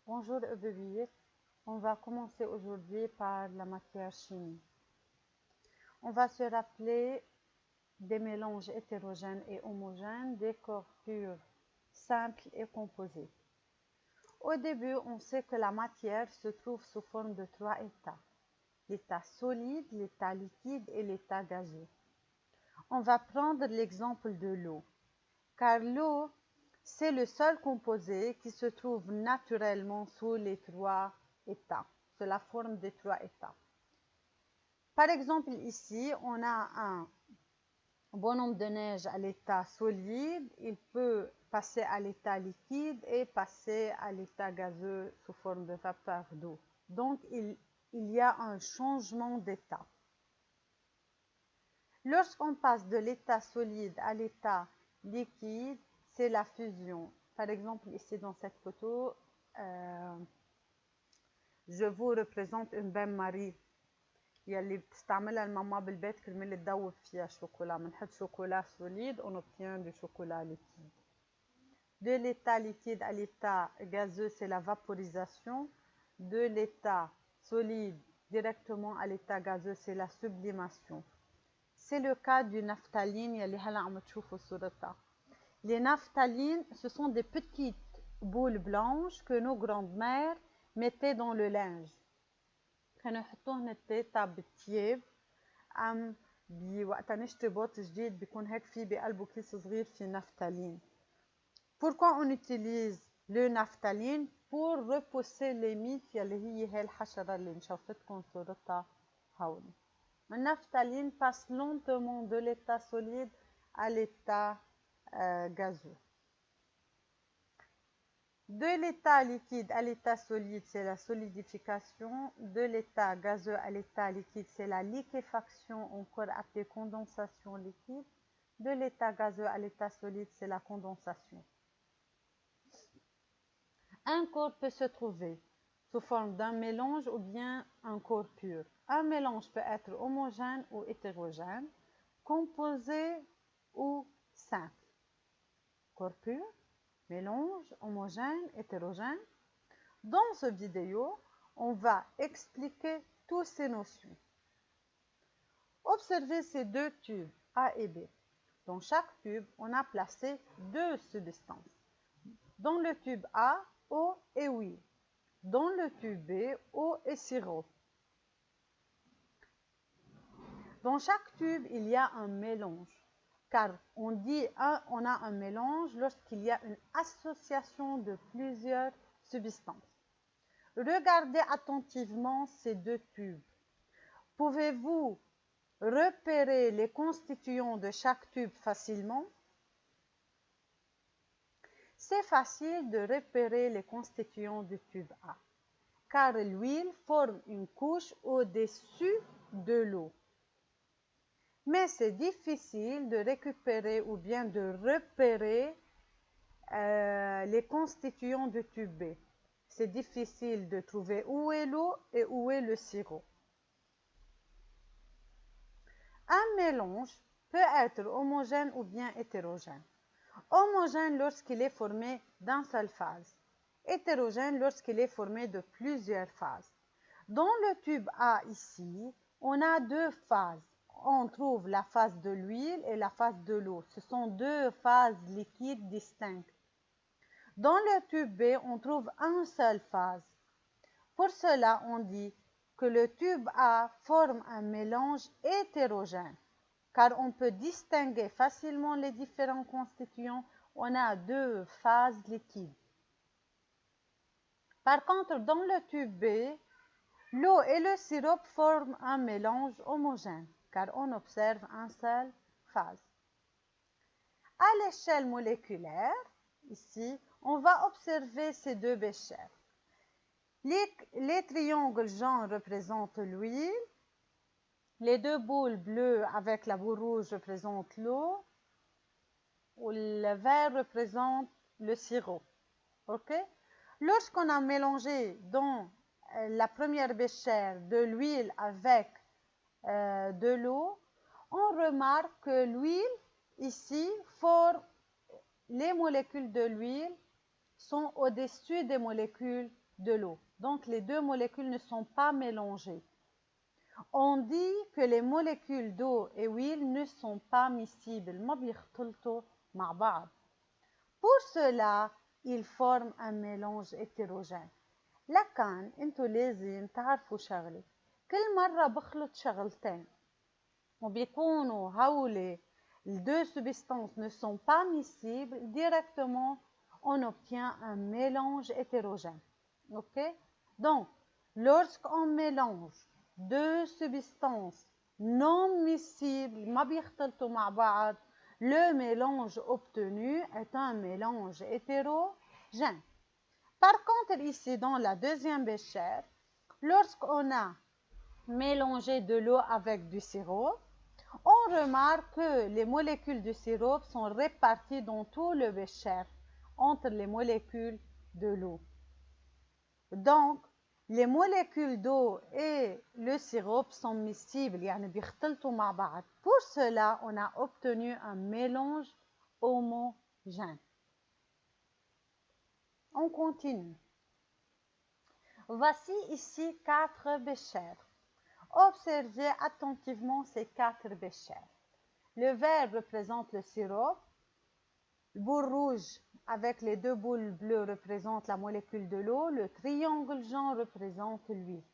Bonjour EB8, on va commencer aujourd'hui par la matière chimie. On va se rappeler des mélanges hétérogènes et homogènes, des corps purs, simples et composés. Au début, on sait que la matière se trouve sous forme de 3 états. L'état solide, l'état liquide et l'état gazeux. On va prendre l'exemple de l'eau, car l'eau, c'est le seul composé qui se trouve naturellement sous les 3 états, sous la forme des 3 états. Par exemple, ici, on a un bonhomme de neige à l'état solide, il peut passer à l'état liquide et passer à l'état gazeux sous forme de vapeur d'eau. Donc, il y a un changement d'état. Lorsqu'on passe de l'état solide à l'état liquide, c'est la fusion. Par exemple, ici dans cette photo, je vous représente une bain-marie يلي بتستعملها الماما بالبيت كرمال تذوب فيها الشوكولا. بنحط شوكولا solide, on obtient du chocolat liquide. De l'état liquide à l'état gazeux, c'est la vaporisation. De l'état solide directement à l'état gazeux, c'est la sublimation. C'est le cas du naphtaline يلي هلا عم تشوفوا صورتها. Les naphthalines, ce sont des petites boules blanches que nos grandes-mères mettaient dans le linge. كانوا يحطوهن التيتا بالتياب وقتا نشتري بوط جديد بيكون هيك في بقلبه كيس صغير في نفتالين. Pourquoi on utilise le naphtaline? Pour repousser les mites يلي هي هاي الحشرة اللي مشوفتكم صورتها هون. Le naphtaline passe lentement de l'état solide à l'état gazeux. De l'état liquide à l'état solide, c'est la solidification. De l'état gazeux à l'état liquide, c'est la liquéfaction, encore appelée condensation liquide. De l'état gazeux à l'état solide, c'est la condensation. Un corps peut se trouver sous forme d'un mélange ou bien un corps pur. Un mélange peut être homogène ou hétérogène, composé ou simple. Corps pur, mélange, homogène, hétérogène. Dans cette vidéo, on va expliquer toutes ces notions. Observez ces deux tubes A et B. Dans chaque tube, on a placé deux substances. Dans le tube A, eau et huile. Dans le tube B, eau et sirop. Dans chaque tube, il y a un mélange. Car on dit on a un mélange lorsqu'il y a une association de plusieurs substances. Regardez attentivement ces deux tubes. Pouvez-vous repérer les constituants de chaque tube facilement? C'est facile de repérer les constituants du tube A, car l'huile forme une couche au-dessus de l'eau. Mais c'est difficile de récupérer ou bien de repérer les constituants du tube B. C'est difficile de trouver où est l'eau et où est le sirop. Un mélange peut être homogène ou bien hétérogène. Homogène lorsqu'il est formé d'une seule phase. Hétérogène lorsqu'il est formé de plusieurs phases. Dans le tube A ici, on a deux phases. On trouve la phase de l'huile et la phase de l'eau. Ce sont deux phases liquides distinctes. Dans le tube B, on trouve une seule phase. Pour cela, on dit que le tube A forme un mélange hétérogène, car on peut distinguer facilement les différents constituants. On a deux phases liquides. Par contre, dans le tube B, l'eau et le sirop forment un mélange homogène, car on observe une seule phase. À l'échelle moléculaire, ici, on va observer ces deux béchers. Les triangles jaunes représentent l'huile, les deux boules bleues avec la boule rouge représentent l'eau, ou le vert représente le sirop. Okay? Lorsqu'on a mélangé dans la première béchère de l'huile avec de l'eau, on remarque que l'huile ici les molécules de l'huile sont au-dessus des molécules de l'eau. Donc, les deux molécules ne sont pas mélangées. On dit que les molécules d'eau et huile ne sont pas miscibles. ما بيختلطوا مع بعض. Pour cela, ils forment un mélange hétérogène. لكن انتوا لازم تعرفوا شغلة. كل مرة بخلط شغلتين وبيكونوا هولي les deux substances ne sont pas miscibles, directement on obtient un mélange hétérogène. Ok? Donc, lorsqu'on mélange deux substances non miscibles, ما بيختلطوا مع بعض, le mélange obtenu est un mélange hétérogène. Par contre, ici, dans la deuxième bécher, lorsqu'on a mélangé de l'eau avec du sirop, on remarque que les molécules du sirop sont réparties dans tout le bécher entre les molécules de l'eau. Donc, les molécules d'eau et le sirop sont miscibles, يعني بيختلطوا مع بعض. Pour cela, on a obtenu un mélange homogène. On continue. Voici ici 4 béchers. Observez attentivement ces 4 béchers. Le vert représente le sirop. Le boule rouge avec les deux boules bleues représente la molécule de l'eau. Le triangle jaune représente l'huile.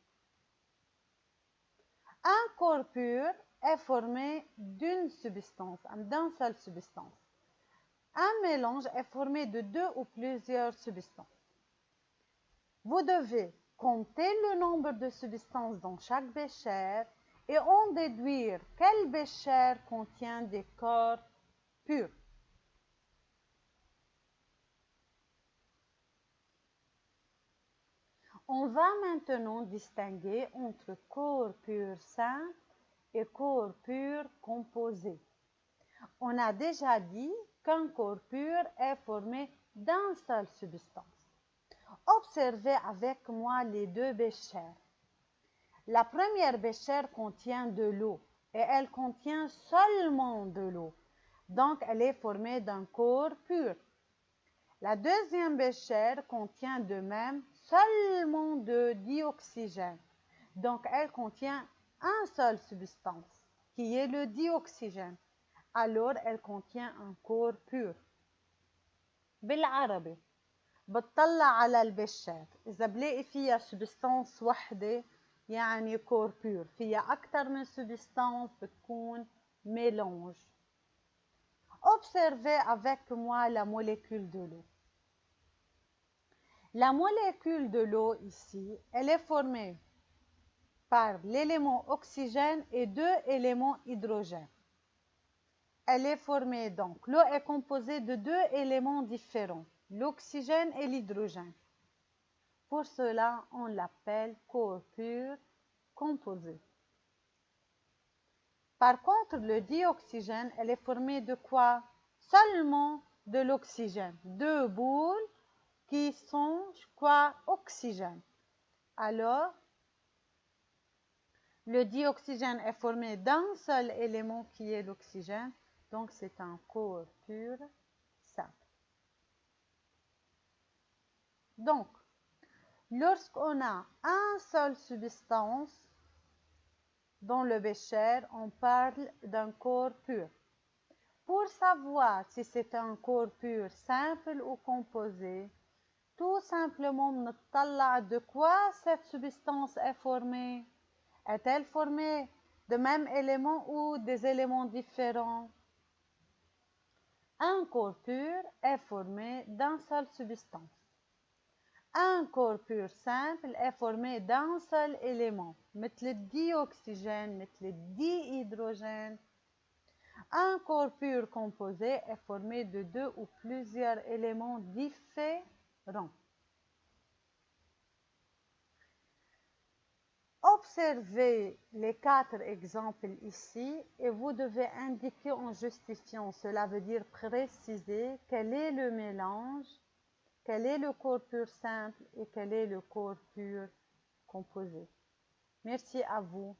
Un corps pur est formé d'une substance, d'une seule substance. Un mélange est formé de 2 ou plusieurs substances. Vous devez compter le nombre de substances dans chaque bécher et en déduire quel bécher contient des corps purs. On va maintenant distinguer entre corps pur simple et corps pur composé. On a déjà dit qu'un corps pur est formé d'une seule substance. Observez avec moi les deux béchers. La première bécher contient de l'eau et elle contient seulement de l'eau. Donc, elle est formée d'un corps pur. La deuxième bécher contient de même seulement de dioxygène. Donc, elle contient une seule substance, qui est le dioxygène. Alors, elle contient un corps pur. بالعربي بتطلع على البشر إذا بلاقي فيها سبستانس وحدة يعني كور بور فيها أكثر من سبستانس بتكون mélange. Observez avec moi la molécule de l'eau. La molécule de l'eau ici, elle est formée par l'élément oxygène et 2 éléments hydrogène. Elle est formée donc, l'eau est composée de 2 éléments différents, l'oxygène et l'hydrogène. Pour cela, on l'appelle corps pur composé. Par contre, le dioxygène, elle est formée de quoi? Seulement de l'oxygène. 2 boules qui sont quoi? Oxygène. Alors, le dioxygène est formé d'un seul élément qui est l'oxygène. Donc, c'est un corps pur simple. Donc, lorsqu'on a une seule substance dans le bécher, on parle d'un corps pur. Pour savoir si c'est un corps pur simple ou composé, tout simplement نطلع de quoi cette substance est formée. Est-elle formée de mêmes éléments ou des éléments différents? Un corps pur est formé d'une seule substance. Un corps pur simple est formé d'un seul élément, مثل الديوكسيجين, مثل الديhydrogène. Un corps pur composé est formé de 2 ou plusieurs éléments différents. Observez les 4 exemples ici et vous devez indiquer en justifiant, cela veut dire préciser quel est le mélange, quel est le corps pur simple et quel est le corps pur composé. Merci à vous.